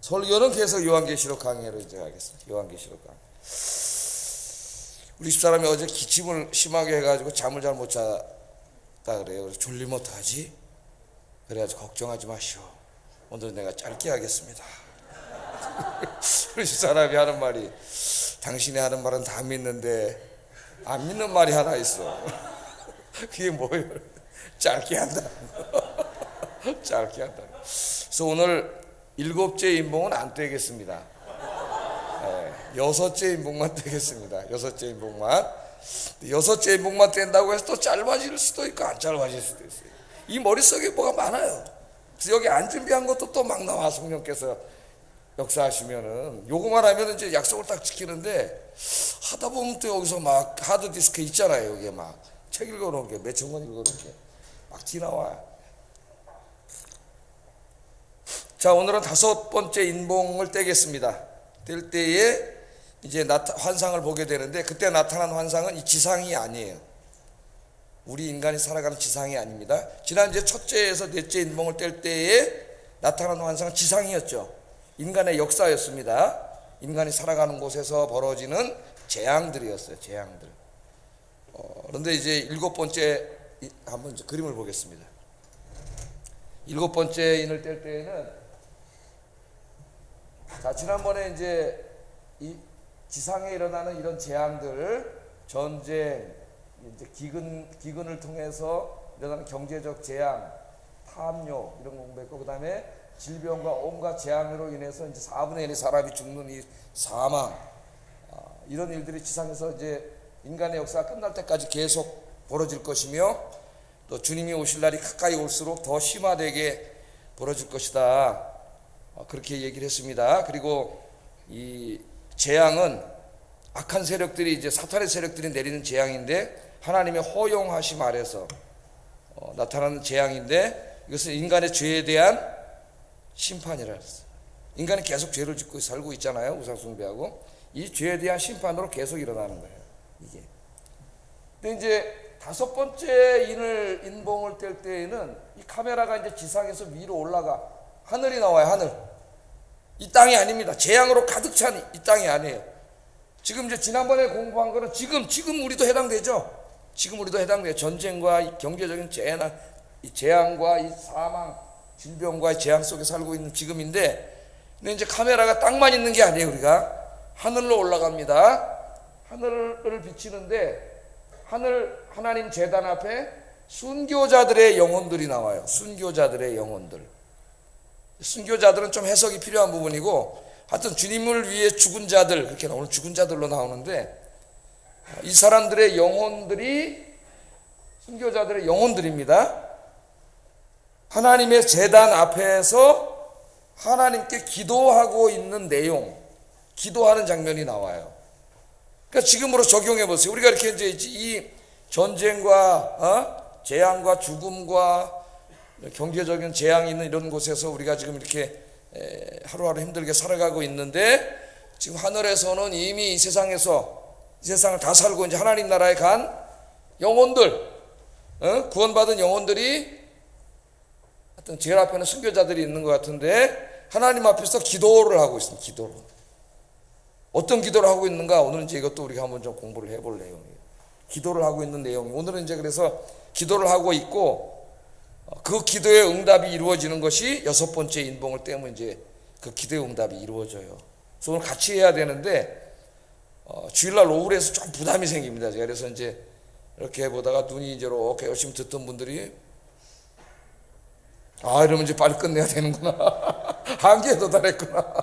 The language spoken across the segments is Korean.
설교는 계속 요한계시록 강의로 이제 하겠습니다. 요한계시록 강의. 우리 집사람이 어제 기침을 심하게 해가지고 잠을 잘 못 잤다 그래요. 그래서 졸리면 어떡하지? 그래가지고 걱정하지 마시오. 오늘 내가 짧게 하겠습니다. 우리 집사람이 하는 말이, 당신이 하는 말은 다 믿는데 안 믿는 말이 하나 있어. 그게 뭐예요? 짧게 한다. 짧게 한다. 그래서 오늘 7째 인봉은 안 떼겠습니다. 네, 6째 인봉만 떼겠습니다. 6째 인봉만. 6째 인봉만 뗀다고 해서 또 짧아질 수도 있고 안 짧아질 수도 있어요. 이 머릿속에 뭐가 많아요. 그래서 여기 안 준비한 것도 또 막 나와. 성령께서 역사하시면은 요거만 하면 이제 약속을 딱 지키는데, 하다 보면 또 여기서 막 하드디스크 있잖아요. 여기에 막 책 읽어놓은 게 몇천 권 읽어놓은 게 막 튀나와요. 자, 오늘은 5번째 인봉을 떼겠습니다. 뗄 때에 이제 환상을 보게 되는데, 그때 나타난 환상은 이 지상이 아니에요. 우리 인간이 살아가는 지상이 아닙니다. 지난주에 첫째에서 넷째 인봉을 뗄 때에 나타난 환상은 지상이었죠. 인간의 역사였습니다. 인간이 살아가는 곳에서 벌어지는 재앙들이었어요. 재앙들. 그런데 이제 7번째 한번 이제 그림을 보겠습니다. 7번째 인을 뗄 때에는, 자, 지난번에 이제 이 지상에 일어나는 이런 재앙들, 전쟁, 이제 기근을 통해서 일어나는 경제적 재앙, 탐욕 이런 거 공부했고, 그 다음에 질병과 온갖 재앙으로 인해서 이제 4분의 1의 사람이 죽는 이 사망, 이런 일들이 지상에서 이제 인간의 역사가 끝날 때까지 계속 벌어질 것이며, 또 주님이 오실 날이 가까이 올수록 더 심화되게 벌어질 것이다. 그렇게 얘기를 했습니다. 그리고 이 재앙은 악한 세력들이, 이제 사탄의 세력들이 내리는 재앙인데, 하나님의 허용하심 아래서 나타나는 재앙인데, 이것은 인간의 죄에 대한 심판이라 했어요. 인간이 계속 죄를 짓고 살고 있잖아요. 우상 숭배하고. 이 죄에 대한 심판으로 계속 일어나는 거예요, 이게. 근데 이제 5번째 인봉을 뗄 때에는 이 카메라가 이제 지상에서 위로 올라가 하늘이 나와요. 하늘. 이 땅이 아닙니다. 재앙으로 가득 찬 이 땅이 아니에요. 지금 이제 지난번에 공부한 거는 지금 우리도 해당되죠. 지금 우리도 해당돼요. 전쟁과 이 경제적인 이 재앙과 이 사망, 질병과 이 재앙 속에 살고 있는 지금인데, 근데 이제 카메라가 땅만 있는 게 아니에요. 우리가 하늘로 올라갑니다. 하늘을 비치는데, 하나님 제단 앞에 순교자들의 영혼들이 나와요. 순교자들의 영혼들. 순교자들은 좀 해석이 필요한 부분이고, 하여튼 주님을 위해 죽은 자들, 그렇게 오늘 죽은 자들로 나오는데, 이 사람들의 영혼들이 순교자들의 영혼들입니다. 하나님의 제단 앞에서 하나님께 기도하고 있는 내용, 기도하는 장면이 나와요. 그러니까 지금으로 적용해 보세요. 우리가 이렇게 이제 이 전쟁과 재앙과 죽음과 경제적인 재앙이 있는 이런 곳에서 우리가 지금 이렇게 하루하루 힘들게 살아가고 있는데, 지금 하늘에서는 이미 이 세상을 다 살고 이제 하나님 나라에 간 영혼들, 구원받은 영혼들이, 하여튼 제일 앞에는 순교자들이 있는 것 같은데, 하나님 앞에서 기도를 하고 있습니다. 기도를. 어떤 기도를 하고 있는가? 오늘은 이제 이것도 우리가 한번 좀 공부를 해볼 내용이에요. 기도를 하고 있는 내용이. 오늘은 이제 그래서 기도를 하고 있고, 그 기도의 응답이 이루어지는 것이 6번째 인봉을 떼면 이제 그 기도의 응답이 이루어져요. 그래서 오늘 같이 해야 되는데, 주일날 오후에 해서 좀 부담이 생깁니다. 제가 그래서 이제 이렇게 보다가 눈이 이제 이렇게 열심히 듣던 분들이, 이러면 이제 빨리 끝내야 되는구나. 한계에 도달했구나.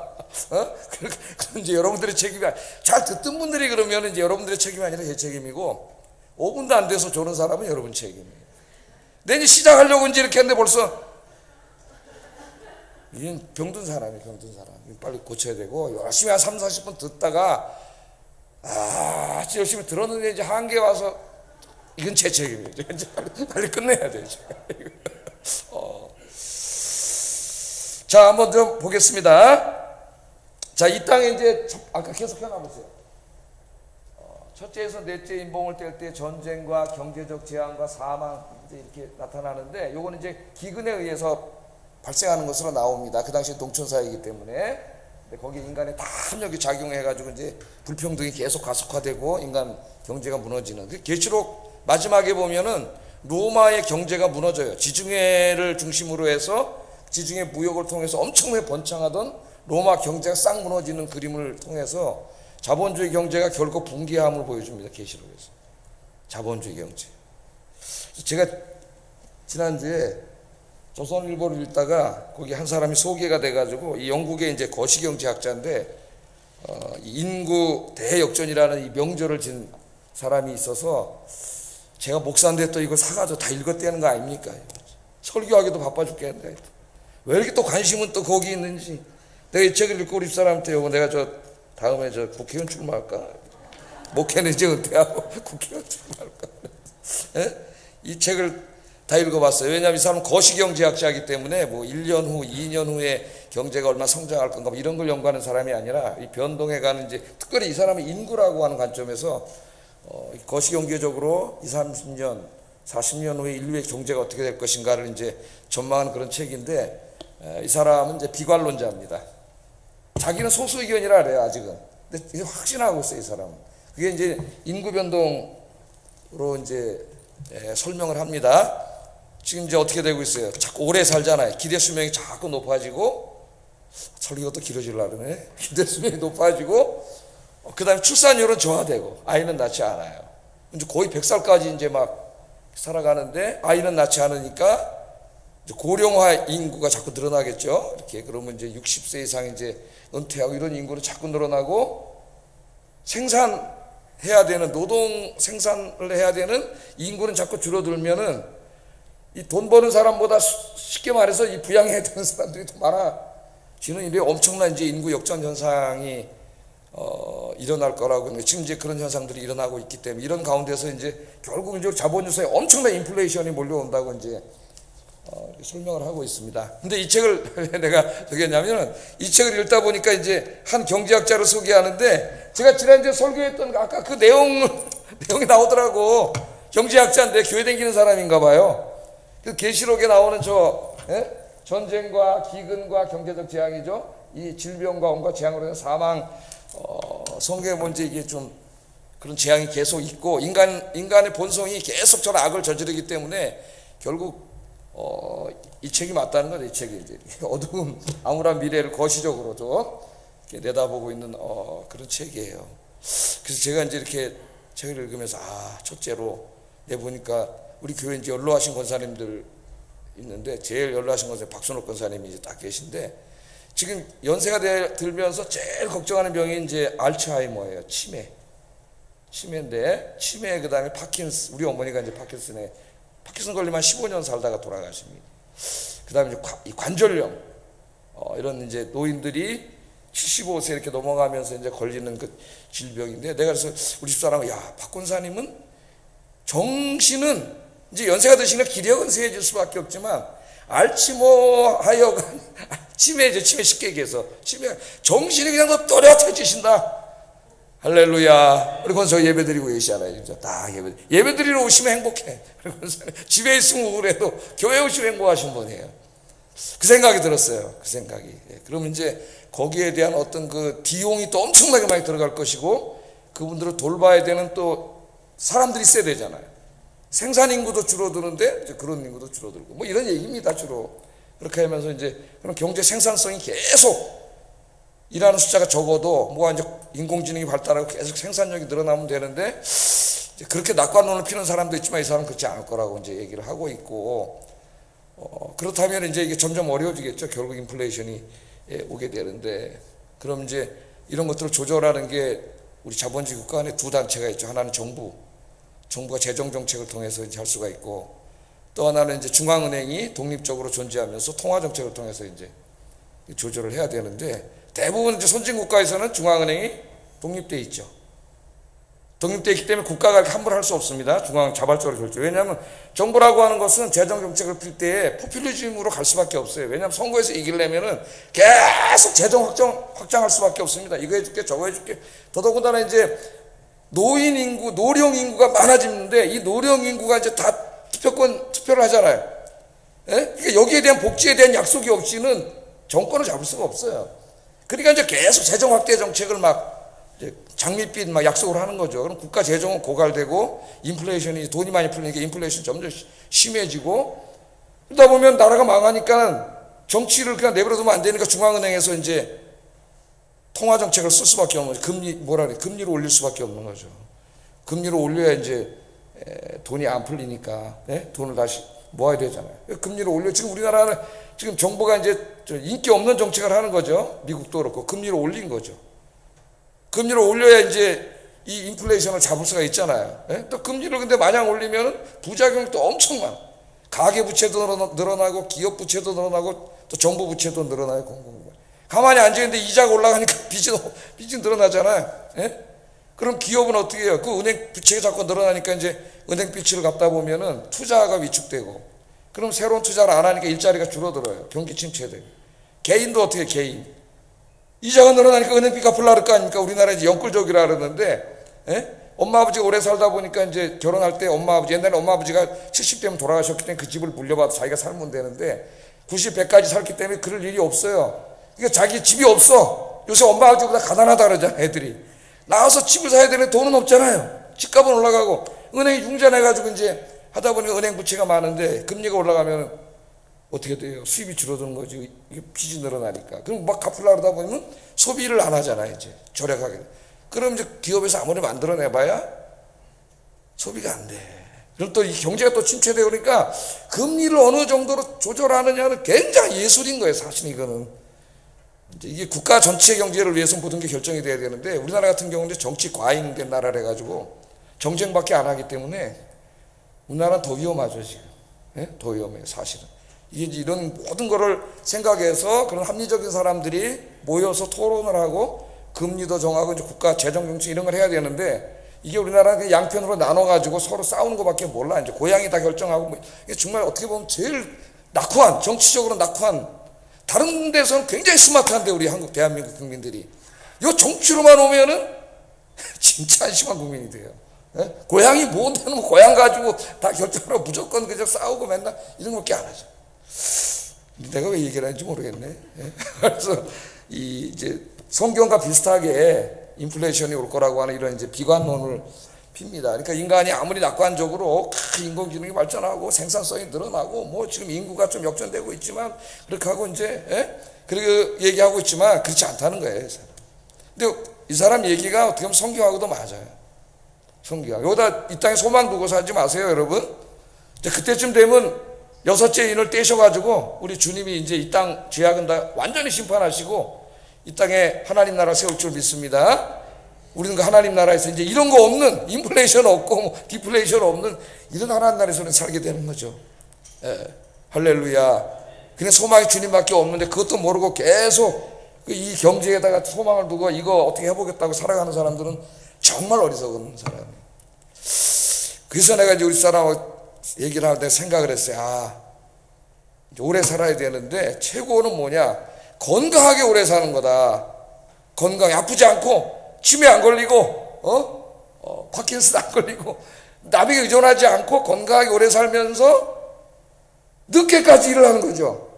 그럼 이제 여러분들의 책임이, 잘 듣던 분들이 그러면 이제 여러분들의 책임이 아니라 제 책임이고, 5분도 안 돼서 조는 사람은 여러분 책임이에요. 근데 이제 시작하려고 이제 이렇게 했는데 벌써, 이건 병든 사람이에요. 병든 사람. 빨리 고쳐야 되고, 열심히 한 3, 40분 듣다가, 아주 열심히 들었는데 이제 한계 와서, 이건 제 책임이에요. 이제 빨리 끝내야 되죠. 자, 한번 좀 보겠습니다. 자, 이 땅에 이제 아까 계속 해놔보세요. 첫째에서 넷째 인봉을 뗄 때 전쟁과 경제적 재앙과 사망 이제 이렇게 나타나는데, 요거는 이제 기근에 의해서 발생하는 것으로 나옵니다. 그 당시 농촌사회이기 때문에. 근데 거기에 인간의 탐욕이 작용해가지고 이제 불평등이 계속 가속화되고 인간 경제가 무너지는. 계시록 마지막에 보면은 로마의 경제가 무너져요. 지중해를 중심으로 해서 지중해 무역을 통해서 엄청나게 번창하던 로마 경제가 싹 무너지는 그림을 통해서 자본주의 경제가 결국 붕괴함을 보여줍니다. 계시록에서. 자본주의 경제. 제가 지난주에 조선일보를 읽다가 거기 한 사람이 소개가 돼가지고 이 영국의 이제 거시경제학자인데 인구 대역전이라는 이 명조를 진 사람이 있어서 제가 목사인데 또 이거 사가지고 다 읽었다는 거 아닙니까? 설교하기도 바빠 죽겠는데 왜 이렇게 또 관심은 또 거기 있는지. 내가 이 책을 읽고 우리 사람한테 요거 내가 저 다음에 저 국회의원 출마할까? 목회는 이제 은퇴하고 국회의원 출마할까? 예? 이 책을 다 읽어봤어요. 왜냐하면 이 사람은 거시경제학자이기 때문에 뭐 1년 후, 2년 후에 경제가 얼마나 성장할 건가 뭐 이런 걸 연구하는 사람이 아니라 이 변동해가는 이제 특별히 이 사람은 인구라고 하는 관점에서 거시경제적으로 20, 30년, 40년 후에 인류의 경제가 어떻게 될 것인가를 이제 전망하는 그런 책인데 이 사람은 이제 비관론자입니다. 자기는 소수 의견이라 그래요 아직은. 근데 이제 확신하고 있어요 이 사람은. 그게 이제 인구 변동으로 이제 설명을 합니다. 지금 이제 어떻게 되고 있어요? 자꾸 오래 살잖아요. 기대 수명이 자꾸 높아지고 설교가 또 길어지려고 그러네. 기대 수명이 높아지고 그 다음에 출산율은 저하되고 아이는 낳지 않아요. 이제 거의 100살까지 이제 막 살아가는데 아이는 낳지 않으니까 이제 고령화 인구가 자꾸 늘어나겠죠. 이렇게 그러면 이제 60세 이상 이제 은퇴하고 이런 인구는 자꾸 늘어나고 생산해야 되는 노동 생산을 해야 되는 인구는 자꾸 줄어들면은 이 돈 버는 사람보다 쉽게 말해서 이 부양해야 되는 사람들이 더 많아지는 일에 엄청난 이제 인구 역전 현상이 일어날 거라고. 지금 이제 그런 현상들이 일어나고 있기 때문에 이런 가운데서 이제 결국 이제 자본주의에 엄청난 인플레이션이 몰려온다고 이제 설명을 하고 있습니다. 근데 이 책을 왜 내가 저기 했냐면은 이 책을 읽다 보니까 이제 한 경제학자를 소개하는데 제가 지난주에 설교했던 아까 그 내용이 나오더라고. 경제학자인데 교회 다니는 사람인가 봐요. 그 계시록에 나오는 전쟁과 기근과 경제적 재앙이죠. 이 질병과 온갖 재앙으로 인한 사망, 성경에 먼저 이게 좀 그런 재앙이 계속 있고 인간의 본성이 계속 저런 악을 저지르기 때문에 결국 이 책이 맞다는 거죠. 이 책이 이제 어두운 암울한 미래를 거시적으로 좀 이렇게 내다보고 있는 그런 책이에요. 그래서 제가 이제 이렇게 책을 읽으면서 첫째로 보니까 우리 교회 이제 연로하신 권사님들 있는데 제일 연로하신 권사님 박순옥 권사님이 이제 딱 계신데 지금 연세가 들면서 제일 걱정하는 병이 이제 알츠하이머예요. 치매인데 치매 그다음에 파킨슨. 우리 어머니가 이제 파킨슨 걸리면 15년 살다가 돌아가십니다. 그다음에 이제 관절염 이런 이제 노인들이 75세 이렇게 넘어가면서 이제 걸리는 그 질병인데 내가 그래서 우리 집사람은 박 권사님은 정신은 이제 연세가 드시면 기력은 세해질 수밖에 없지만 알츠하이머가 치매죠. 치매 쉽게 얘기해서 치매 정신이 그냥 더 또렷해지신다. 할렐루야. 그리고 저 예배드리고 계시잖아요. 진짜 딱 예배드리러 오시면 행복해. 그리고 집에 있으면 우울해도 교회 오시면 행복하신 분이에요. 그 생각이 들었어요. 그 생각이. 그러면 이제 거기에 대한 어떤 그 비용이 또 엄청나게 많이 들어갈 것이고 그분들을 돌봐야 되는 또 사람들이 있어야 되잖아요. 생산 인구도 줄어드는데 이제 그런 인구도 줄어들고 뭐 이런 얘기입니다. 주로 그렇게 하면서 이제 그런 경제 생산성이 계속 일하는 숫자가 적어도 뭐가 이제 인공지능이 발달하고 계속 생산력이 늘어나면 되는데 이제 그렇게 낙관론을 피는 사람도 있지만 이 사람은 그렇지 않을 거라고 이제 얘기를 하고 있고 그렇다면 이제 이게 점점 어려워지겠죠. 결국 인플레이션이 오게 되는데 그럼 이제 이런 것들을 조절하는 게 우리 자본주의 국가 안에 두 단체가 있죠. 하나는 정부가 재정 정책을 통해서 이제 할 수가 있고 또 하나는 이제 중앙은행이 독립적으로 존재하면서 통화 정책을 통해서 이제 조절을 해야 되는데 대부분 이제 선진국가에서는 중앙은행이 독립돼 있죠. 독립돼 있기 때문에 국가가 함부로 할 수 없습니다. 중앙 자발적으로 결정. 왜냐하면 정부라고 하는 것은 재정 정책을 필 때 포퓰리즘으로 갈 수밖에 없어요. 왜냐하면 선거에서 이기려면은 계속 재정 확장할 수밖에 없습니다. 이거 해줄게 저거 해줄게. 더더군다나 이제 노인 인구, 노령 인구가 많아지는데 이 노령 인구가 이제 다 투표를 하잖아요. 예? 그러니까 여기에 대한 복지에 대한 약속이 없이는 정권을 잡을 수가 없어요. 그러니까 이제 계속 재정 확대 정책을 막 이제 장밋빛 막 약속을 하는 거죠. 그럼 국가 재정은 고갈되고 인플레이션이 돈이 많이 풀리니까 인플레이션 점점 심해지고 그러다 보면 나라가 망하니까 정치를 그냥 내버려두면 안 되니까 중앙은행에서 이제 통화 정책을 쓸 수밖에 없는 거죠. 금리를 올릴 수밖에 없는 거죠. 금리를 올려야 이제 돈이 안 풀리니까 돈을 다시 모아야 되잖아요. 금리를 올려 지금 우리나라는 지금 정부가 이제 인기 없는 정책을 하는 거죠. 미국도 그렇고 금리를 올린 거죠. 금리를 올려야 이제 이 인플레이션을 잡을 수가 있잖아요. 또 금리를 근데 마냥 올리면 부작용이 또 엄청 많아. 가계 부채도 늘어나고 기업 부채도 늘어나고 또 정부 부채도 늘어나요. 공공부문. 가만히 앉아있는데 이자가 올라가니까 빚이 늘어나잖아요. 그럼 기업은 어떻게 해요? 그 은행 부채가 자꾸 늘어나니까 이제 은행 빚을 갚다 보면은 투자가 위축되고 그럼 새로운 투자를 안 하니까 일자리가 줄어들어요. 경기 침체되고. 개인도 어떻게 해요? 개인. 이자가 늘어나니까 은행빚 갚으려고 할 거 아닙니까? 우리나라 이제 영끌족이라 그러는데, 엄마 아버지가 오래 살다 보니까 이제 결혼할 때 옛날에 엄마 아버지가 70대면 돌아가셨기 때문에 그 집을 물려받아 자기가 살면 되는데 90, 100까지 살기 때문에 그럴 일이 없어요. 그러니까 자기 집이 없어. 요새 엄마 아버지보다 가난하다 그러잖아, 애들이. 나와서 집을 사야 되는데 돈은 없잖아요. 집값은 올라가고 은행이 융자내가지고 이제 하다 보니까 은행 부채가 많은데 금리가 올라가면 어떻게 돼요? 수입이 줄어드는 거지. 이게 빚이 늘어나니까. 그럼 막 갚으려고 하다 보면 소비를 안 하잖아요, 이제. 절약하게. 그럼 이제 기업에서 아무리 만들어내봐야 소비가 안 돼. 그럼 또 이 경제가 또 침체되고 그러니까 금리를 어느 정도로 조절하느냐는 굉장히 예술인 거예요, 사실 이거는. 이제 이게 국가 전체 경제를 위해서 모든 게 결정이 돼야 되는데 우리나라 같은 경우는 정치 과잉된 나라라 해가지고 정쟁밖에 안 하기 때문에 우리나라는 더 위험하죠, 지금. 더 위험해요, 사실은. 이게 이런 모든 거를 생각해서 그런 합리적인 사람들이 모여서 토론을 하고 금리도 정하고 이제 국가 재정 정책 이런 걸 해야 되는데 이게 우리나라가 양편으로 나눠가지고 서로 싸우는 것밖에 몰라. 이제 고향이 다 결정하고 뭐 이게 정말 어떻게 보면 제일 낙후한, 정치적으로 낙후한, 다른 데서는 굉장히 스마트한데 우리 한국 대한민국 국민들이 이 정치로만 오면은 진짜 한심한 국민이 돼요. 고향이 뭔데 뭐 고향 가지고 다 결정하고 무조건 그저 싸우고 맨날 이런 거밖에 안 하죠. 내가 왜 얘기를 하는지 모르겠네. 그래서 이제 성경과 비슷하게 인플레이션이 올 거라고 하는 이런 이제 비관론을 핍니다. 그러니까 인간이 아무리 낙관적으로 인공지능이 발전하고 생산성이 늘어나고 뭐 지금 인구가 좀 역전되고 있지만 그렇게 하고 이제 그렇게 얘기하고 있지만 그렇지 않다는 거예요. 이 사람. 근데 이 사람 얘기가 어떻게 보면 성경하고도 맞아요. 성경. 여기다 이 땅에 소망 두고 살지 마세요, 여러분. 이제 그때쯤 되면 6째 인을 떼셔가지고 우리 주님이 이제 이 땅 죄악은 다 완전히 심판하시고 이 땅에 하나님 나라 세울 줄 믿습니다. 우리는 그 하나님 나라에서 이제 이런 거 없는, 인플레이션 없고 뭐 디플레이션 없는 이런 하나님 나라에서 살게 되는 거죠. 할렐루야. 그냥 소망이 주님밖에 없는데 그것도 모르고 계속 이 경제에다가 소망을 두고 이거 어떻게 해보겠다고 살아가는 사람들은 정말 어리석은 사람이에요. 그래서 내가 이제 우리 사람하고 얘기를 하는데 생각을 했어요. 이제 오래 살아야 되는데 최고는 뭐냐? 건강하게 오래 사는 거다. 건강해. 아프지 않고 치매 안 걸리고 파킨슨 안 걸리고 남에게 의존하지 않고 건강하게 오래 살면서 늦게까지 일을 하는 거죠.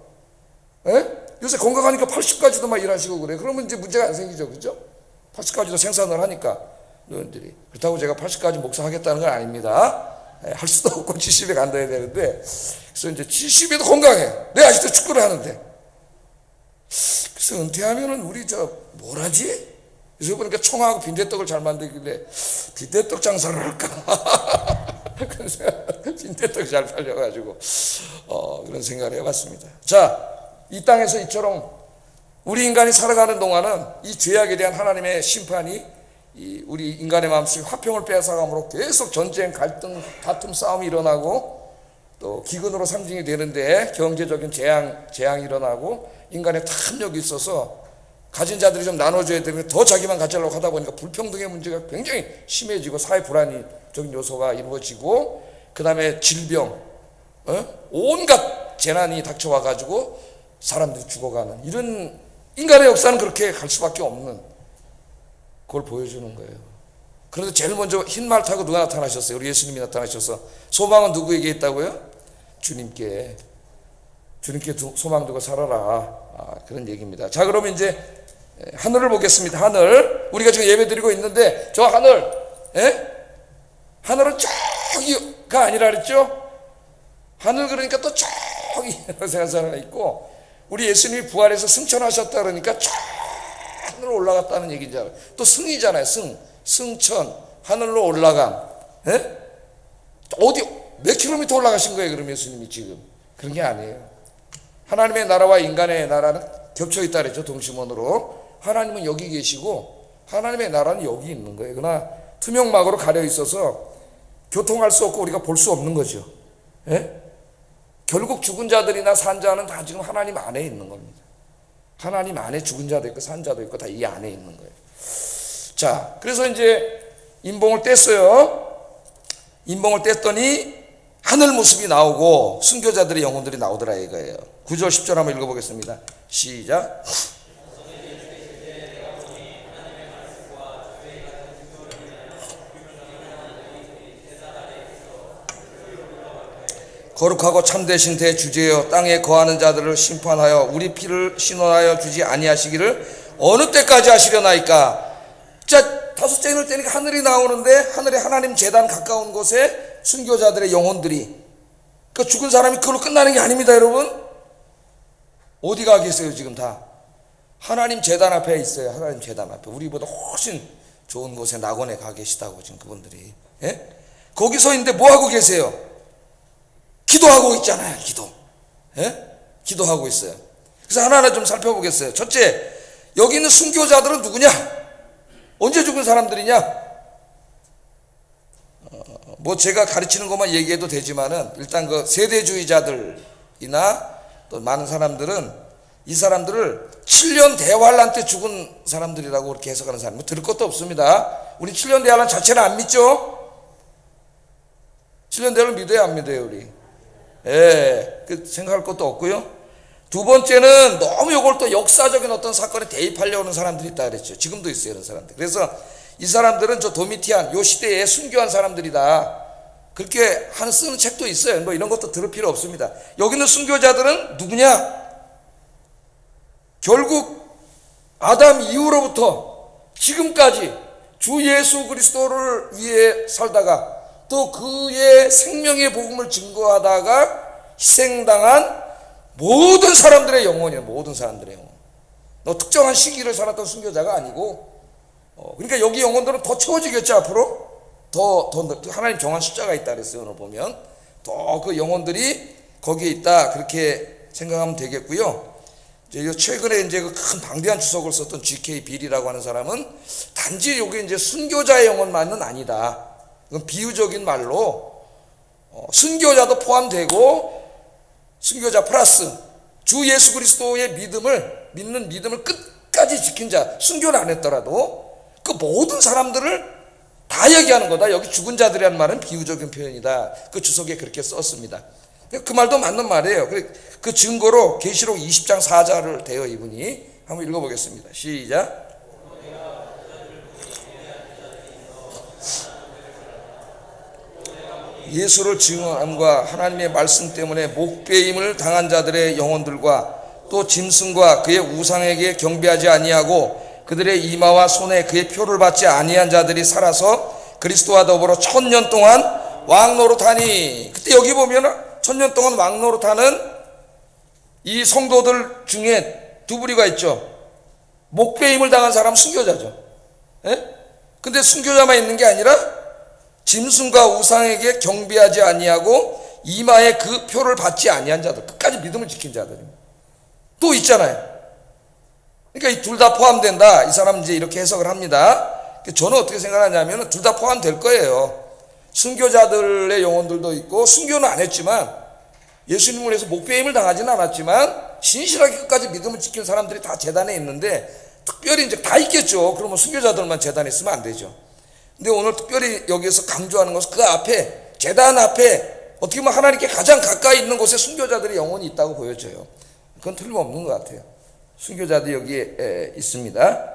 요새 건강하니까 80까지도 막 일하시고 그래. 그러면 이제 문제가 안 생기죠. 그죠? 80까지도 생산을 하니까 노인들이. 그렇다고 제가 80까지 목사하겠다는 건 아닙니다. 할 수도 없고 70에 간다야 되는데 그래서 이제 70에도 건강해. 내가 아직도 축구를 하는데 그래서 은퇴하면은 우리 뭘 하지? 그래서 보니까 청하고 빈대떡을 잘 만들길래 빈대떡 장사를 할까? 그래서 빈대떡이 잘 팔려가지고 그런 생각을 해봤습니다. 자, 이 땅에서 이처럼 우리 인간이 살아가는 동안은 이 죄악에 대한 하나님의 심판이 우리 인간의 마음속에 화평을 빼앗아감으로 계속 전쟁, 갈등, 다툼, 싸움이 일어나고 또 기근으로 상징이 되는데 경제적인 재앙이 일어나고 인간의 탐욕이 있어서 가진 자들이 좀 나눠줘야 되는데 더 자기만 가지려고 하다 보니까 불평등의 문제가 굉장히 심해지고 사회 불안적인 요소가 이루어지고 그 다음에 질병, 온갖 재난이 닥쳐와가지고 사람들이 죽어가는 이런 인간의 역사는 그렇게 갈 수밖에 없는 그걸 보여주는 거예요. 그런데 제일 먼저 흰 말 타고 누가 나타나셨어요? 우리 예수님이 나타나셔서 소망은 누구에게 있다고요? 주님께. 주님께 소망 두고 살아라. 그런 얘기입니다. 자, 그러면 이제 하늘을 보겠습니다. 하늘. 우리가 지금 예배 드리고 있는데 저 하늘, 하늘은 저기가 아니라 그랬죠? 하늘 그러니까 또 저기 생각하는 있고, 우리 예수님이 부활해서 승천하셨다 그러니까 저 하늘로 올라갔다는 얘기잖아요. 또 승이잖아요. 승천, 하늘로 올라감. 어디 몇 킬로미터 올라가신 거예요, 그럼 예수님이 지금? 그런 게 아니에요. 하나님의 나라와 인간의 나라는 겹쳐 있다 그랬죠, 동심원으로. 하나님은 여기 계시고 하나님의 나라는 여기 있는 거예요. 그러나 투명막으로 가려 있어서 교통할 수 없고 우리가 볼 수 없는 거죠. 결국 죽은 자들이나 산 자는 다 지금 하나님 안에 있는 겁니다. 하나님 안에 죽은 자도 있고 산 자도 있고 다 이 안에 있는 거예요. 자, 그래서 이제 인봉을 뗐어요. 인봉을 뗐더니 하늘 모습이 나오고 순교자들의 영혼들이 나오더라 이거예요. 9절 10절 한번 읽어보겠습니다. 시작. 거룩하고 참되신 대주제여, 땅에 거하는 자들을 심판하여 우리 피를 신원하여 주지 아니하시기를 어느 때까지 하시려나이까. 자, 다섯 째를 떼니까 하늘이 나오는데 하늘에 하나님 제단 가까운 곳에 순교자들의 영혼들이, 그 죽은 사람이 그걸로 끝나는 게 아닙니다, 여러분. 어디 가 계세요 지금 다? 하나님 제단 앞에 있어요. 하나님 제단 앞에. 우리보다 훨씬 좋은 곳에 낙원에 가 계시다고 지금 그분들이. 거기서 있는데 뭐 하고 계세요? 기도하고 있잖아요. 기도하고 있어요. 그래서 하나하나 좀 살펴보겠어요. 첫째, 여기 있는 순교자들은 누구냐? 언제 죽은 사람들이냐? 뭐 제가 가르치는 것만 얘기해도 되지만은 일단 그 세대주의자들이나 또 많은 사람들은 이 사람들을 7년 대환란 때 죽은 사람들이라고 그렇게 해석하는 사람, 뭐 들을 것도 없습니다. 우리 7년 대환란 자체는 안 믿죠? 7년 대환란 믿어요, 안 믿어요, 우리? 그 생각할 것도 없고요. 두 번째는 너무 이걸 또 역사적인 어떤 사건에 대입하려고 하는 사람들이 있다 그랬죠. 지금도 있어요, 이런 사람들. 그래서 이 사람들은 저 도미티안, 요 시대에 순교한 사람들이다, 그렇게 쓰는 책도 있어요. 뭐 이런 것도 들을 필요 없습니다. 여기 있는 순교자들은 누구냐? 결국 아담 이후로부터 지금까지 주 예수 그리스도를 위해 살다가 또 그의 생명의 복음을 증거하다가 희생당한 모든 사람들의 영혼이에요. 모든 사람들의 영혼. 특정한 시기를 살았던 순교자가 아니고, 그러니까 여기 영혼들은 더 채워지겠죠. 앞으로 더 하나님 정한 숫자가 있다 그랬어요. 오늘 보면 더 그 영혼들이 거기에 있다, 그렇게 생각하면 되겠고요. 이제 최근에 이제 그 큰 방대한 주석을 썼던 G.K. 빌이라고 하는 사람은 단지 여기 이제 순교자의 영혼만은 아니다, 그건 비유적인 말로 순교자도 포함되고 순교자 플러스 주 예수 그리스도의 믿는 믿음을 끝까지 지킨 자, 순교를 안 했더라도 그 모든 사람들을 다 얘기하는 거다. 여기 죽은 자들이라는 말은 비유적인 표현이다. 그 주석에 그렇게 썼습니다. 그 말도 맞는 말이에요. 그 증거로 계시록 20장 4절을 대요, 이분이. 한번 읽어보겠습니다. 시작. 예수를 증언함과 하나님의 말씀 때문에 목배임을 당한 자들의 영혼들과 또 짐승과 그의 우상에게 경배하지 아니하고 그들의 이마와 손에 그의 표를 받지 아니한 자들이 살아서 그리스도와 더불어 1000년 동안 왕노릇하니. 그때 여기 보면 1000년 동안 왕노릇하는 이 성도들 중에 두 부류가 있죠. 목배임을 당한 사람은 순교자죠. 근데 순교자만 있는 게 아니라 짐승과 우상에게 경배하지 아니하고 이마에 그 표를 받지 아니한 자들, 끝까지 믿음을 지킨 자들입니다. 또 있잖아요. 그러니까 이 둘 다 포함된다. 이 사람은 이제 이렇게 해석을 합니다. 저는 어떻게 생각하냐면 둘 다 포함될 거예요. 순교자들의 영혼들도 있고, 순교는 안 했지만 예수님을 위해서 목배임을 당하지는 않았지만 신실하게 끝까지 믿음을 지킨 사람들이 다 제단에 있는데, 특별히 이제 다 있겠죠. 그러면 순교자들만 제단에 있으면 안 되죠. 근데 오늘 특별히 여기에서 강조하는 것은 그 앞에, 제단 앞에 어떻게 보면 하나님께 가장 가까이 있는 곳에 순교자들의 영혼이 있다고 보여져요. 그건 틀림없는 것 같아요. 순교자들이 여기에 있습니다.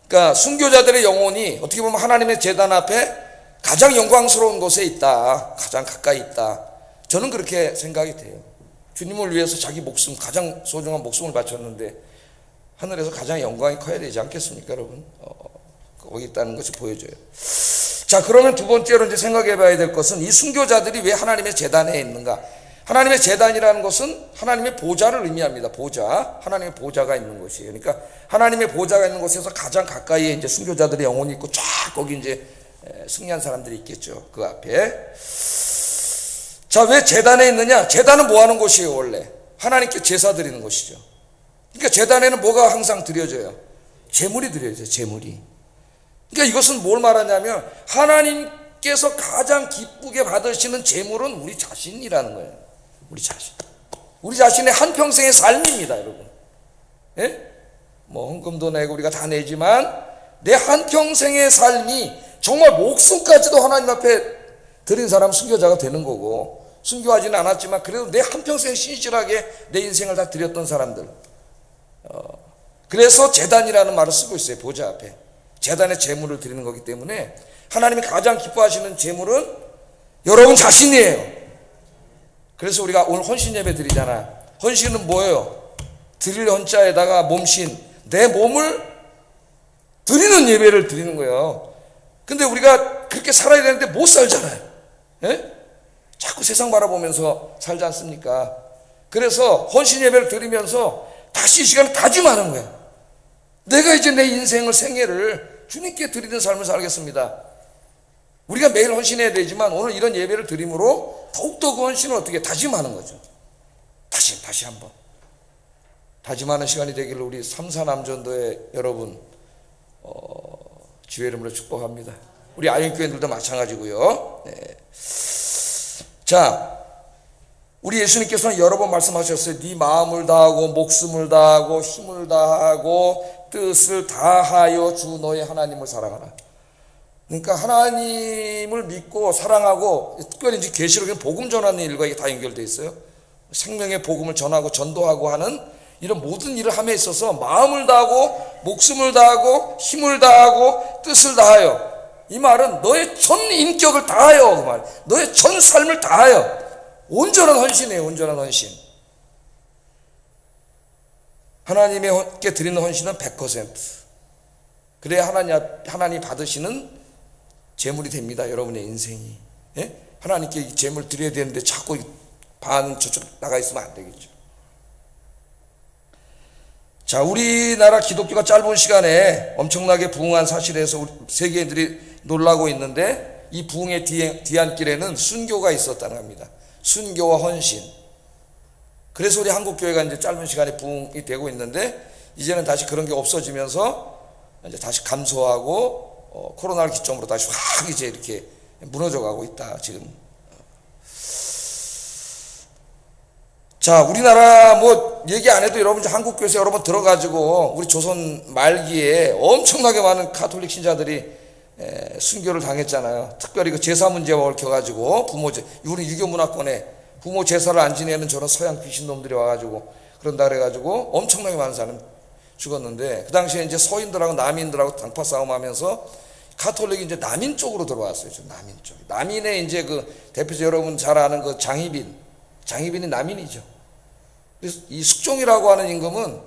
그러니까 순교자들의 영혼이 어떻게 보면 하나님의 제단 앞에 가장 영광스러운 곳에 있다, 가장 가까이 있다. 저는 그렇게 생각이 돼요. 주님을 위해서 자기 목숨, 가장 소중한 목숨을 바쳤는데 하늘에서 가장 영광이 커야 되지 않겠습니까, 여러분? 거기 있다는 것이 보여줘요. 자, 그러면 두 번째로 이제 생각해 봐야 될 것은 이 순교자들이 왜 하나님의 제단에 있는가? 하나님의 제단이라는 것은 하나님의 보좌를 의미합니다. 보좌. 하나님의 보좌가 있는 것이에요. 그러니까 하나님의 보좌가 있는 곳에서 가장 가까이에 이제 순교자들의 영혼이 있고 쫙 거기 이제 승리한 사람들이 있겠죠. 그 앞에. 자, 왜 제단에 있느냐? 제단은 뭐 하는 곳이에요, 원래? 하나님께 제사 드리는 곳이죠. 그러니까 제단에는 뭐가 항상 드려져요? 제물이 드려져요, 제물이. 그러니까 이것은 뭘 말하냐면 하나님께서 가장 기쁘게 받으시는 제물은 우리 자신이라는 거예요. 우리 자신. 우리 자신의 한평생의 삶입니다, 여러분. 예? 뭐 헌금도 내고 우리가 다 내지만 내 한평생의 삶이 정말 목숨까지도 하나님 앞에 드린 사람 순교자가 되는 거고, 순교하지는 않았지만 그래도 내 한평생 신실하게 내 인생을 다 드렸던 사람들. 그래서 제단이라는 말을 쓰고 있어요. 보좌 앞에. 제단의 제물을 드리는 거기 때문에 하나님이 가장 기뻐하시는 제물은 여러분 자신이에요. 그래서 우리가 오늘 헌신 예배 드리잖아요. 헌신은 뭐예요? 드릴 헌자에다가 몸신, 내 몸을 드리는 예배를 드리는 거예요. 근데 우리가 그렇게 살아야 되는데 못 살잖아요. 예? 자꾸 세상 바라보면서 살지 않습니까? 그래서 헌신 예배를 드리면서 다시 이 시간에 다짐하는 거예요. 내가 이제 내 인생을, 생애를 주님께 드리는 삶을 살겠습니다. 우리가 매일 헌신해야 되지만 오늘 이런 예배를 드림으로 더욱더 그 헌신을 어떻게 다짐하는 거죠. 다시 한번 다짐하는 시간이 되기를 우리 삼사남전도의 여러분 주의 이름으로 축복합니다. 우리 아영교회들도 마찬가지고요. 네. 자, 우리 예수님께서는 여러 번 말씀하셨어요. 네 마음을 다하고 목숨을 다하고 힘을 다하고 뜻을 다하여 주 너의 하나님을 사랑하라. 그러니까 하나님을 믿고 사랑하고, 특별히 이제 계시록에 복음 전하는 일과 이게 다 연결되어 있어요. 생명의 복음을 전하고 전도하고 하는 이런 모든 일을 함에 있어서 마음을 다하고 목숨을 다하고 힘을 다하고 뜻을 다하여, 이 말은 너의 전 인격을 다하여, 그 말, 너의 전 삶을 다하여 온전한 헌신이에요. 온전한 헌신. 하나님께 드리는 헌신은 100%. 그래야 하나님 받으시는 제물이 됩니다. 여러분의 인생이. 예? 하나님께 이 제물 드려야 되는데 자꾸 반은 저쪽 나가 있으면 안 되겠죠. 자, 우리나라 기독교가 짧은 시간에 엄청나게 부흥한 사실에서 세계인들이 놀라고 있는데, 이 부흥의 뒤안길에는 순교가 있었다는 겁니다. 순교와 헌신. 그래서 우리 한국교회가 이제 짧은 시간에 부흥이 되고 있는데, 이제는 다시 그런 게 없어지면서 이제 다시 감소하고 코로나를 기점으로 다시 확 이제 이렇게 무너져 가고 있다, 지금. 자, 우리나라 뭐 얘기 안 해도 여러분 한국교회에서 여러 번 들어가지고 우리 조선 말기에 엄청나게 많은 가톨릭 신자들이 순교를 당했잖아요. 특별히 그 제사 문제와 얽혀가지고 우리 유교 문화권에 부모 제사를 안 지내는 저런 서양 귀신놈들이 와가지고 그런다 그래가지고 엄청나게 많은 사람 죽었는데, 그 당시에 이제 서인들하고 남인들하고 당파 싸움하면서 가톨릭이 이제 남인 쪽으로 들어왔어요. 남인 쪽. 남인의 이제 그 대표적 여러분 잘 아는 그 장희빈이 남인이죠. 그래서 이 숙종이라고 하는 임금은,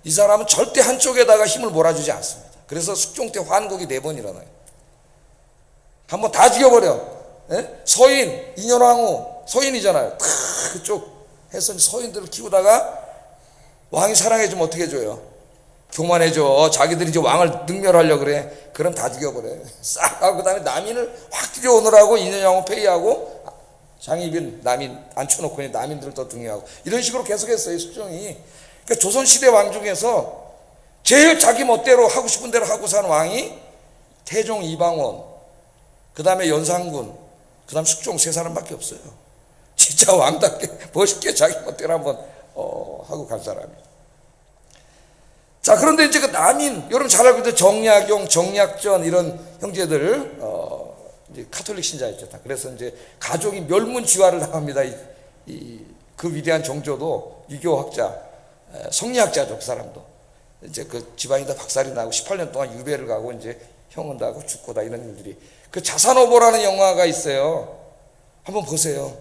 이 사람은 절대 한쪽에다가 힘을 몰아주지 않습니다. 그래서 숙종 때 환국이 4번 일어나요. 한번 다 죽여버려. 예? 서인, 인현왕후, 서인이잖아요. 그쪽 해서 서인들을 키우다가 왕이 사랑해주면 어떻게 해줘요? 교만해줘. 자기들이 이제 왕을 능멸하려고 그래. 그럼 다 죽여버려요. 싹 하고, 그 다음에 남인을 확 들여오느라고 인현왕후 폐위하고, 장희빈, 남인 앉혀놓고 남인들을 더 등용하고, 이런 식으로 계속했어요, 숙종이. 그러니까 조선시대 왕 중에서 제일 자기 멋대로 하고 싶은 대로 하고 산 왕이 태종 이방원, 그 다음에 연산군, 그 다음 숙종 3사람밖에 없어요. 진짜 왕답게 멋있게 자기 멋대로 한번 하고 간 사람이에요. 자, 그런데 이제 그 남인, 여러분 잘 알고 있는 정약용, 정약전 이런 형제들 이제 카톨릭 신자였죠. 그래서 이제 가족이 멸문지화를 당합니다. 그 위대한 정조도 유교학자, 성리학자죠. 그 사람도 이제 그 집안이 다 박살이 나고 18년 동안 유배를 가고 이제 형은 다 하고 죽고 다 이런 일들이. 그 자산오보라는 영화가 있어요. 한번 보세요.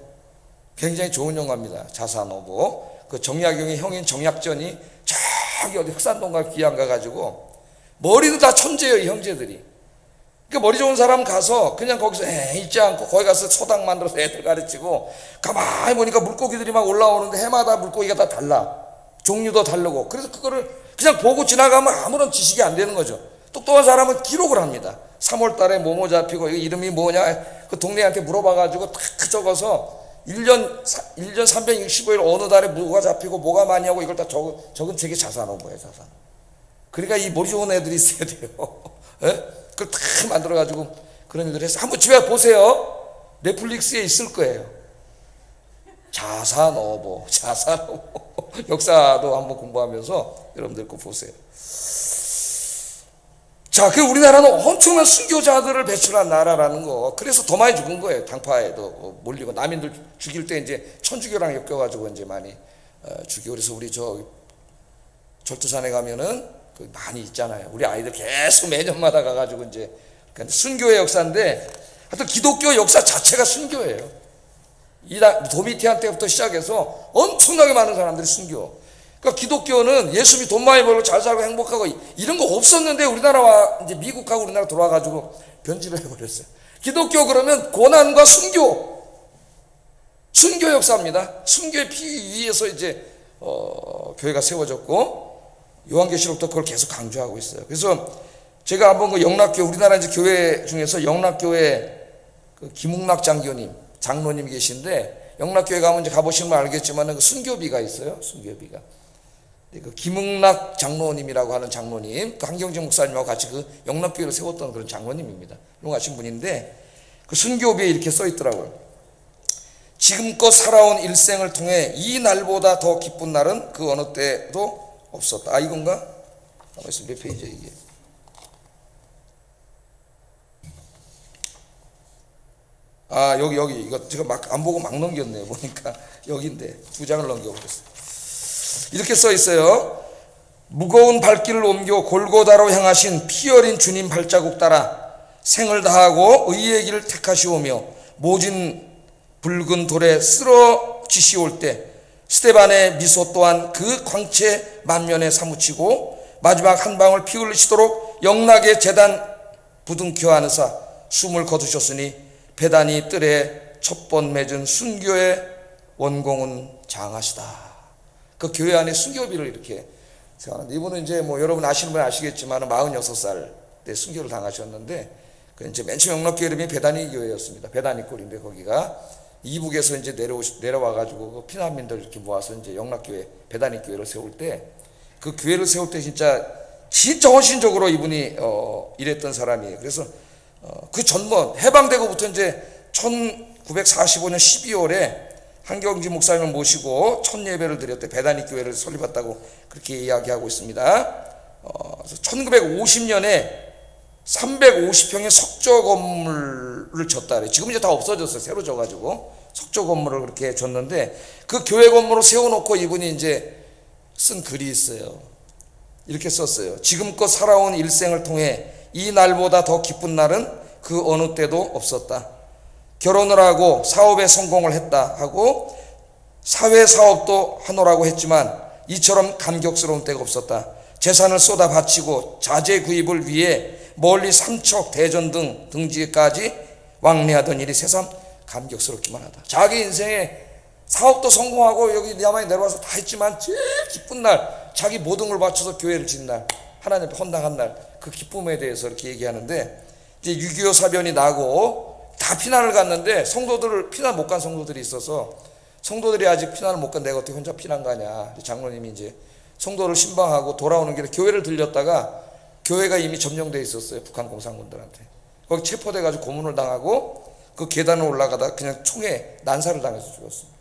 굉장히 좋은 영화입니다. 자사노보. 그 정약용의 형인 정약전이 저기 어디 흑산동가 귀양 가가지고 머리도 다 천재예요, 이 형제들이. 그러니까 머리 좋은 사람 가서 그냥 거기서 있지 않고 거기 가서 소당 만들어서 애들 가르치고 가만히 보니까 물고기들이 막 올라오는데 해마다 물고기가 다 달라. 종류도 다르고. 그래서 그거를 그냥 보고 지나가면 아무런 지식이 안 되는 거죠. 똑똑한 사람은 기록을 합니다. 3월 달에 뭐뭐 잡히고 이름이 뭐냐 그 동네한테 물어봐가지고 탁 적어서 1년 365일 어느 달에 뭐가 잡히고 뭐가 많이 하고 이걸 다 적은 책이 자사노보예요, 자사노보. 그러니까 이 머리 좋은 애들이 있어야 돼요. 예? 그걸 다 만들어가지고 그런 일을 해서 한번 집에 보세요. 넷플릭스에 있을 거예요. 자사노보. 역사도 한번 공부하면서 여러분들 꼭 보세요. 자, 그 우리나라는 엄청난 순교자들을 배출한 나라라는 거. 그래서 더 많이 죽은 거예요. 당파에도 몰리고 남인들 죽일 때 이제 천주교랑 엮여가지고 이제 많이 죽이고. 그래서 우리 저 절두산에 가면은 그 많이 있잖아요. 우리 아이들 계속 매년마다 가가지고 이제 순교의 역사인데, 하여튼 기독교 역사 자체가 순교예요. 도미티안 때부터 시작해서 엄청나게 많은 사람들이 순교. 그러니까 기독교는 예수님이 돈 많이 벌고 잘 살고 행복하고 이런 거 없었는데 우리나라와 이제 미국하고 우리나라 돌아가지고 변질을 해버렸어요. 기독교 그러면 고난과 순교 역사입니다. 순교의 피 위에서 이제 교회가 세워졌고 요한계시록도 그걸 계속 강조하고 있어요. 그래서 제가 한번 그 영락교 우리나라 이제 교회 중에서 영락교회 그 김웅락 장로님 계신데 영락교회 가면 이제 가보시면 알겠지만 그 순교비가 있어요. 순교비가. 그 김웅락 장로님이라고 하는 장로님, 그 한경진 목사님하고 같이 그 영락교회를 세웠던 그런 장로님입니다. 훌륭하신 분인데 그 순교비에 이렇게 써 있더라고요. 지금껏 살아온 일생을 통해 이 날보다 더 기쁜 날은 그 어느 때도 없었다. 아, 이건가? 몇 페이지야 이게? 아, 여기 이거 제가 막 안 보고 막 넘겼네요. 보니까 여기인데 2장을 넘겨버렸어요. 이렇게 써 있어요. 무거운 발길을 옮겨 골고다로 향하신 피 어린 주님 발자국 따라 생을 다하고 의의 길을 택하시오며 모진 붉은 돌에 쓰러지시올 때 스데반의 미소 또한 그 광채 만면에 사무치고 마지막 한 방울 피 흘리시도록 영락의 제단 부둥켜 안으사 숨을 거두셨으니 배단이 뜰에 첫 번 맺은 순교의 원공은 장하시다. 그 교회 안에 순교비를 이렇게 세워놨는데, 이분은 이제 뭐 여러분 아시는 분 아시겠지만 46살 때 순교를 당하셨는데, 그 이제 맨 처음 영락교회 이름이 배단이 교회였습니다. 배단이 꼴인데 거기가 이북에서 이제 내려와가지고 그 피난민들 이렇게 모아서 이제 영락교회 배단이 교회를 세울 때, 그 교회를 세울 때 진짜 헌신적으로 이분이 일했던 사람이에요. 그래서 그 전번 해방되고부터 이제 1945년 12월에 한경진 목사님을 모시고 첫 예배를 드렸대. 배단이 교회를 설립했다고 그렇게 이야기하고 있습니다. 1950년에 350평의 석조 건물을 졌다 그래요. 지금 이제 다 없어졌어요. 새로 져가지고 석조 건물을 그렇게 졌는데, 그 교회 건물을 세워놓고 이분이 이제 쓴 글이 있어요. 이렇게 썼어요. 지금껏 살아온 일생을 통해 이 날보다 더 기쁜 날은 그 어느 때도 없었다. 결혼을 하고 사업에 성공을 했다 하고 사회 사업도 하노라고 했지만 이처럼 감격스러운 때가 없었다. 재산을 쏟아 바치고 자재 구입을 위해 멀리 삼척, 대전 등 등지까지 왕래하던 일이 새삼 감격스럽기만 하다. 자기 인생에 사업도 성공하고 여기 야만에 내려와서 다 했지만 제일 기쁜 날, 자기 모든 걸 바쳐서 교회를 짓는 날, 하나님 앞에 헌당한 날, 그 기쁨에 대해서 이렇게 얘기하는데, 이제 6.25 사변이 나고 다 피난을 갔는데 피난 못 간 성도들이 있어서, 성도들이 아직 피난을 못 간 내가 어떻게 혼자 피난 가냐. 장로님이 이제 성도를 신방하고 돌아오는 길에 교회를 들렸다가 교회가 이미 점령돼 있었어요. 북한 공산군들한테. 거기 체포돼가지고 고문을 당하고 그 계단을 올라가다 그냥 총에 난사를 당해서 죽었습니다.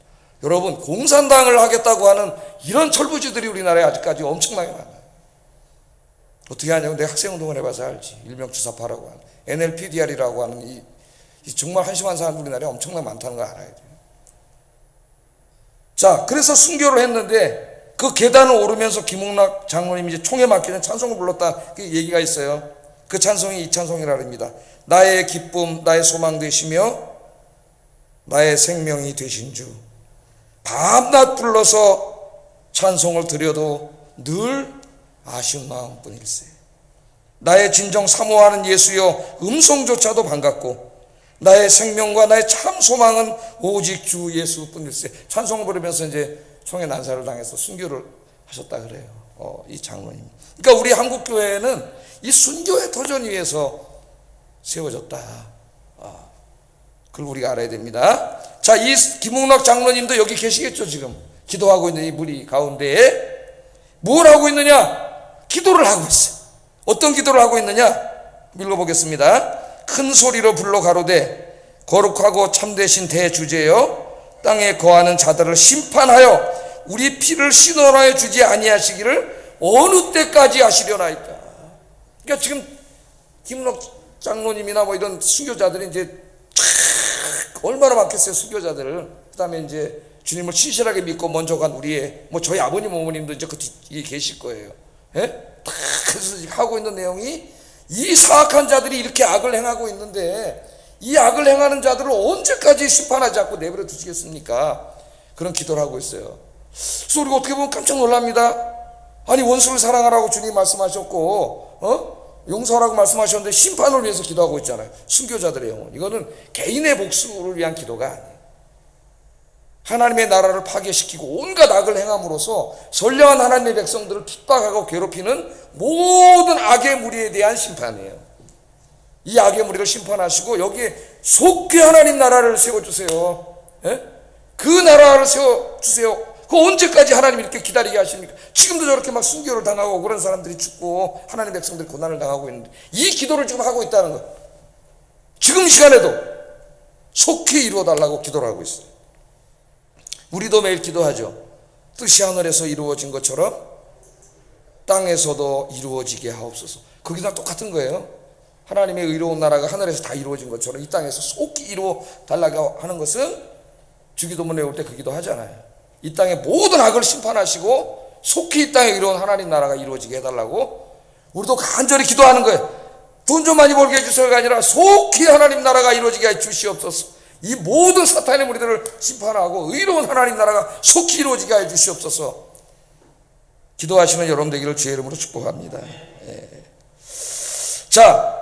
여러분, 공산당을 하겠다고 하는 이런 철부지들이 우리나라에 아직까지 엄청나게 많아요. 어떻게 하냐고 내가 학생운동을 해봐서 알지. 일명 주사파라고 하는 NLPDR이라고 하는 이 정말 한심한 사람 우리나라에 엄청나게 많다는 걸 알아야 돼요. 자, 그래서 순교를 했는데 그 계단을 오르면서 김웅락 장로님이 이제 총에 맞기는 찬송을 불렀다, 그 얘기가 있어요. 그 찬송이 이 찬송이라 합니다. 나의 기쁨, 나의 소망 되시며 나의 생명이 되신 주, 밤낮 불러서 찬송을 드려도 늘 아쉬운 마음뿐일세. 나의 진정 사모하는 예수여, 음성조차도 반갑고 나의 생명과 나의 참 소망은 오직 주 예수뿐일세. 찬송을 부르면서 이제 총에 난사를 당해서 순교를 하셨다 그래요. 이 장로님. 그러니까 우리 한국 교회는 이 순교의 터전 위에서 세워졌다. 그걸 우리가 알아야 됩니다. 자, 이 김웅락 장로님도 여기 계시겠죠. 지금 기도하고 있는 이 무리 가운데에 뭘 하고 있느냐? 기도를 하고 있어요. 어떤 기도를 하고 있느냐? 읽어보겠습니다. 큰 소리로 불러 가로되 거룩하고 참되신 대주제여, 땅에 거하는 자들을 심판하여 우리 피를 신원하여 주지 아니하시기를 어느 때까지 하시려나이까. 그러니까 지금 김웅락 장로님이나 뭐 이런 순교자들이 이제 얼마나 많겠어요, 순교자들을. 그 다음에 이제 주님을 신실하게 믿고 먼저 간 우리의, 뭐 저희 아버님, 어머님도 이제 그 뒤에 계실 거예요. 예? 그래서 하고 있는 내용이, 이 사악한 자들이 이렇게 악을 행하고 있는데 이 악을 행하는 자들을 언제까지 심판하지 않고 내버려 두시겠습니까? 그런 기도를 하고 있어요. 그래서 우리가 어떻게 보면 깜짝 놀랍니다. 아니, 원수를 사랑하라고 주님이 말씀하셨고, 용서하라고 말씀하셨는데 심판을 위해서 기도하고 있잖아요. 순교자들의 영혼. 이거는 개인의 복수를 위한 기도가 아니에요. 하나님의 나라를 파괴시키고 온갖 악을 행함으로써 선량한 하나님의 백성들을 핍박하고 괴롭히는 모든 악의 무리에 대한 심판이에요. 이 악의 무리를 심판하시고 여기에 속히 하나님 나라를 세워주세요. 예? 그 나라를 세워주세요. 그 언제까지 하나님 이렇게 기다리게 하십니까? 지금도 저렇게 막 순교를 당하고 그런 사람들이 죽고 하나님 백성들이 고난을 당하고 있는데 이 기도를 지금 하고 있다는 거예요. 지금 시간에도 속히 이루어달라고 기도를 하고 있어요. 우리도 매일 기도하죠. 뜻이 하늘에서 이루어진 것처럼 땅에서도 이루어지게 하옵소서. 거기다 똑같은 거예요. 하나님의 의로운 나라가 하늘에서 다 이루어진 것처럼 이 땅에서 속히 이루어 달라고 하는 것은 주기도문 외울 때 그 기도 하잖아요. 이 땅의 모든 악을 심판하시고 속히 이 땅에 이루어진 하나님 나라가 이루어지게 해달라고 우리도 간절히 기도하는 거예요. 돈 좀 많이 벌게 해주세요가 아니라 속히 하나님 나라가 이루어지게 해 주시옵소서. 이 모든 사탄의 무리들을 심판하고 의로운 하나님 나라가 속히 이루어지게 해 주시옵소서. 기도하시는 여러분 되기를 주의 이름으로 축복합니다. 예. 자,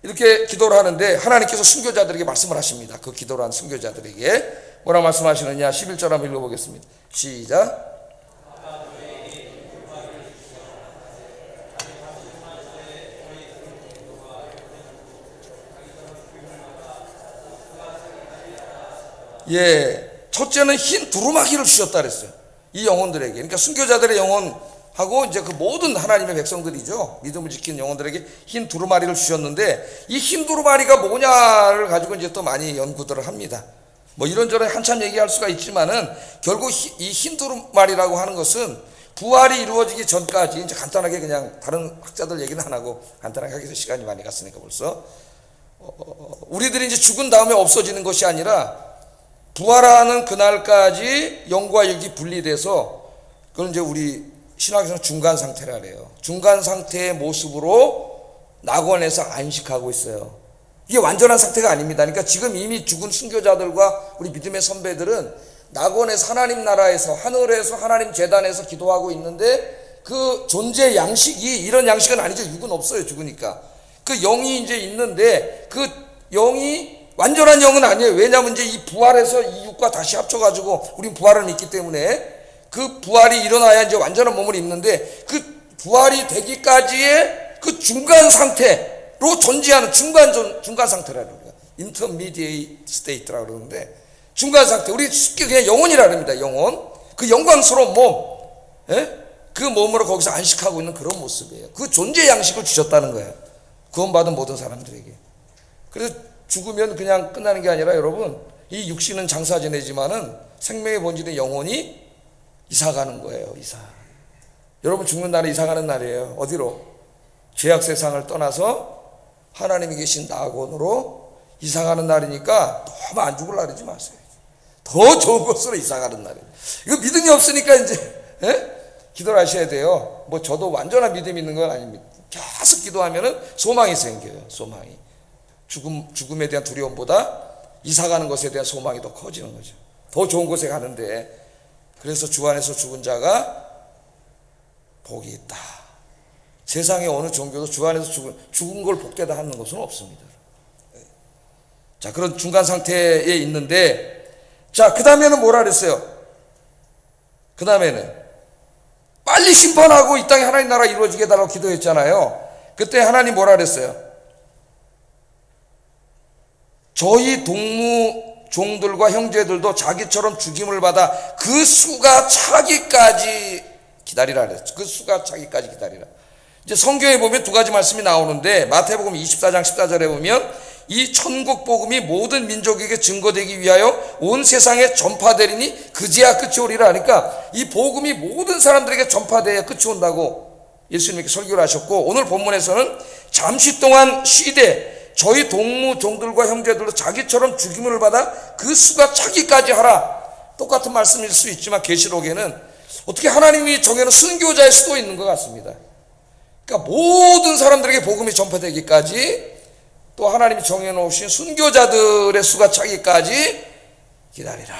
이렇게 기도를 하는데 하나님께서 순교자들에게 말씀을 하십니다. 그 기도를 한 순교자들에게 뭐라 말씀하시느냐? 11절 한번 읽어보겠습니다. 시작. 예, 첫째는 흰 두루마기를 주셨다 그랬어요. 이 영혼들에게. 그러니까 순교자들의 영혼하고 이제 그 모든 하나님의 백성들이죠. 믿음을 지키는 영혼들에게 흰 두루마리를 주셨는데 이 흰 두루마리가 뭐냐를 가지고 이제 또 많이 연구들을 합니다. 뭐 이런저런 한참 얘기할 수가 있지만은 결국 이 흰 두루마리라고 하는 것은 부활이 이루어지기 전까지 이제 간단하게 그냥 다른 학자들 얘기는 안 하고 간단하게 하기 위해서 시간이 많이 갔으니까 벌써 우리들이 이제 죽은 다음에 없어지는 것이 아니라 부활하는 그날까지 영과 육이 분리돼서 그건 이제 우리 신학에서는 중간 상태라 그래요. 중간 상태의 모습으로 낙원에서 안식하고 있어요. 이게 완전한 상태가 아닙니다. 그러니까 지금 이미 죽은 순교자들과 우리 믿음의 선배들은 낙원에서 하나님 나라에서 하늘에서 하나님 재단에서 기도하고 있는데 그 존재 양식이 이런 양식은 아니죠. 육은 없어요. 죽으니까. 그 영이 이제 있는데 그 영이 완전한 영은 아니에요. 왜냐하면 이제 이 부활해서 이 육과 다시 합쳐가지고 우린 부활을 믿기 때문에 그 부활이 일어나야 이제 완전한 몸을 입는데 그 부활이 되기까지의 그 중간 상태로 존재하는 중간 상태라고 합니다. Intermediate state라고 그러는데 중간 상태. 우리 쉽게 그냥 영혼이라고 합니다. 영혼. 그 영광스러운 몸. 예? 그 몸으로 거기서 안식하고 있는 그런 모습이에요. 그 존재 양식을 주셨다는 거예요. 구원받은 모든 사람들에게. 그래서 죽으면 그냥 끝나는 게 아니라 여러분 이 육신은 장사 지내지만은 생명의 본질의 영혼이 이사가는 거예요. 이사. 여러분 죽는 날은 이사가는 날이에요. 어디로? 죄악 세상을 떠나서 하나님이 계신 낙원으로 이사가는 날이니까 너무 안 죽을 날이지 마세요. 더 좋은 곳으로 이사가는 날이에요. 이거 믿음이 없으니까 이제 기도를 하셔야 돼요. 뭐 저도 완전한 믿음이 있는 건 아닙니다. 계속 기도하면은 소망이 생겨요. 소망이. 죽음에 대한 두려움보다 이사가는 것에 대한 소망이 더 커지는 거죠. 더 좋은 곳에 가는데, 그래서 주 안에서 죽은 자가 복이 있다. 세상의 어느 종교도 주 안에서 죽은 걸 복되다 하는 것은 없습니다. 자, 그런 중간 상태에 있는데, 자, 그 다음에는 뭐라 그랬어요? 그 다음에는 빨리 심판하고 이 땅에 하나님 나라 이루어지게 해달라고 기도했잖아요. 그때 하나님 뭐라 그랬어요? 저희 동무 종들과 형제들도 자기처럼 죽임을 받아 그 수가 차기까지 기다리라 그랬죠. 그 수가 차기까지 기다리라. 이제 성경에 보면 두 가지 말씀이 나오는데, 마태복음 24장 14절에 보면 이 천국 복음이 모든 민족에게 증거되기 위하여 온 세상에 전파되리니 그제야 끝이 오리라 하니까, 이 복음이 모든 사람들에게 전파돼야 끝이 온다고 예수님께 설교를 하셨고, 오늘 본문에서는 잠시 동안 쉬되 저희 동무 종들과 형제들도 자기처럼 죽임을 받아 그 수가 차기까지 하라. 똑같은 말씀일 수 있지만 계시록에는 어떻게 하나님이 정해놓은 순교자의 수도 있는 것 같습니다. 그러니까 모든 사람들에게 복음이 전파되기까지, 또 하나님이 정해놓으신 순교자들의 수가 차기까지 기다리라.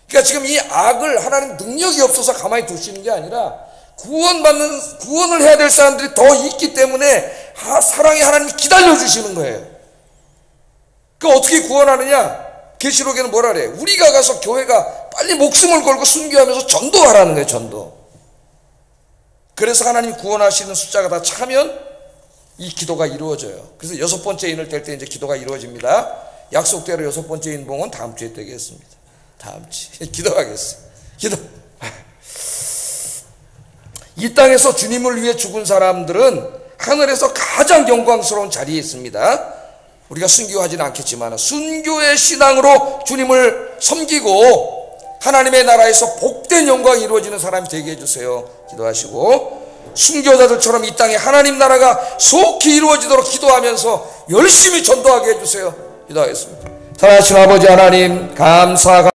그러니까 지금 이 악을 하나님 능력이 없어서 가만히 두시는 게 아니라, 구원을 해야 될 사람들이 더 있기 때문에 사랑의 하나님이 기다려주시는 거예요. 그러니까 어떻게 구원하느냐? 계시록에는 뭐라 그래? 우리가 가서 교회가 빨리 목숨을 걸고 순교하면서 전도하라는 거예요. 전도. 그래서 하나님이 구원하시는 숫자가 다 차면 이 기도가 이루어져요. 그래서 6번째 인을 뗄 때 이제 기도가 이루어집니다. 약속대로 6번째 인봉은 다음 주에 떼겠습니다. 다음 주에 기도하겠어요. 기도. 이 땅에서 주님을 위해 죽은 사람들은 하늘에서 가장 영광스러운 자리에 있습니다. 우리가 순교하지는 않겠지만 순교의 신앙으로 주님을 섬기고 하나님의 나라에서 복된 영광이 이루어지는 사람이 되게 해주세요. 기도하시고, 순교자들처럼 이 땅에 하나님 나라가 속히 이루어지도록 기도하면서 열심히 전도하게 해주세요. 기도하겠습니다. 사랑하신 아버지 하나님, 감사합니다.